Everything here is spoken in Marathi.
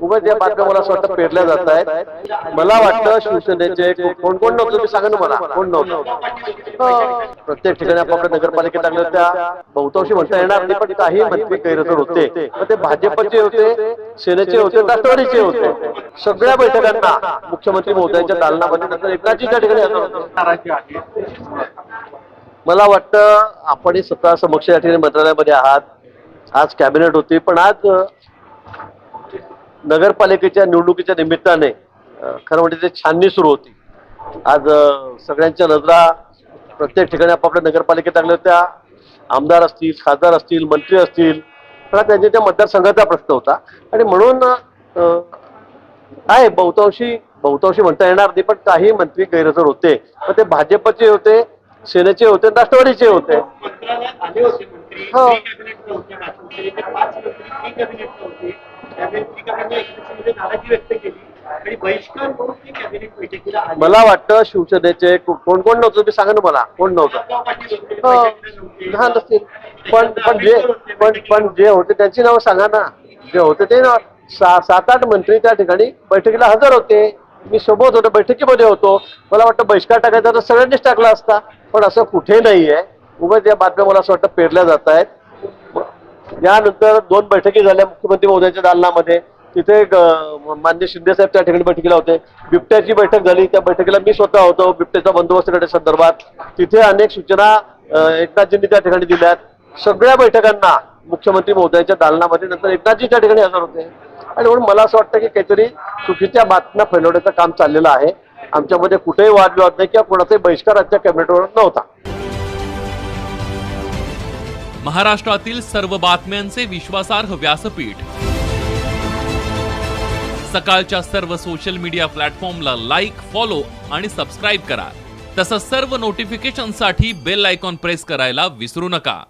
उगाच या बातम्या मला असं वाटतं पेरल्या जात आहेत। मला वाटतं शिवसेनेचे कोण कोण नव्हतं तुम्ही सांगा ना मला, कोण नव्हतं? प्रत्येक ठिकाणी आपापल्या नगरपालिकेत लागलं त्या बहुतांशी म्हणता येणार नाही, पण काही मंत्री गैरहजर होते। मग ते भाजपचे होते, सेनेचे होते, राष्ट्रवादीचे होते। सगळ्या बैठकांना मुख्यमंत्री महोदयांच्या दालनामध्ये नंतर एकाचीच्या ठिकाणी हजर होते। मला वाटतं आपण स्वतः समक्ष या ठिकाणी मंत्रालयामध्ये आहात, आज कॅबिनेट होती, पण आज नगरपालिकेच्या निवडणुकीच्या निमित्ताने खरं म्हणजे ते छाननी सुरू होती। आज सगळ्यांच्या नजरा प्रत्येक ठिकाणी आपापल्या नगरपालिकेत लागल्या होत्या। आमदार असतील, खासदार असतील, मंत्री असतील, त्यांच्या त्या मतदारसंघाचा प्रश्न होता आणि म्हणून आहे बहुतांशी म्हणता येणार नाही, पण काही मंत्री गैरहजर होते। मग ते भाजपचे होते, सेनेचे होते, राष्ट्रवादीचे होते। हो, मला वाटतं शिवसेनेचे कोण कोण नव्हतं तुम्ही सांगा ना मला, कोण नव्हतं? लहान नसतील, पण जे होते त्यांची नावं सांगा ना। जे होते ते ना 7-8 मंत्री त्या ठिकाणी बैठकीला हजर होते। मी सोबत होतो, बैठकीमध्ये होतो। मला वाटतं बहिष्कार टाकायचा तर सगळ्यांनीच टाकला असता, पण असं कुठे नाहीये। उगाच या बातम्या मला असं वाटतं पेरल्या जात आहेत। यानंतर 2 बैठकी झाल्या मुख्यमंत्री महोदयांच्या दालनामध्ये, तिथे माननीय शिंदे साहेब त्या ठिकाणी बैठकीला होते। बिबट्याची बैठक झाली, त्या बैठकीला मी स्वतः होतो बिबट्याचा बंदोबस्त करण्याच्या संदर्भात। तिथे अनेक सूचना एकनाथजींनी त्या ठिकाणी दिल्यात। सगळ्या बैठकांना मुख्यमंत्री महोदयांच्या दालनामध्ये नंतर एकनाथजी त्या ठिकाणी हजर होते आणि म्हणून मला असं वाटतं की काहीतरी चुकीच्या बातम्या फैलवण्याचं काम चाललेलं आहे। आमच्यामध्ये कुठेही वादविवाद नाही किंवा कोणाचाही बहिष्कार आजच्या कॅबिनेटवर नव्हता। महाराष्ट्रातील सर्व बातम्यांचे विश्वासार्ह व्यासपीठ, सकाळच्या सर्व सोशल मीडिया प्लॅटफॉर्मला लाईक, फॉलो आणि सबस्क्राईब करा। तसंच सर्व नोटिफिकेशनसाठी बेल आयकॉन प्रेस करायला विसरू नका।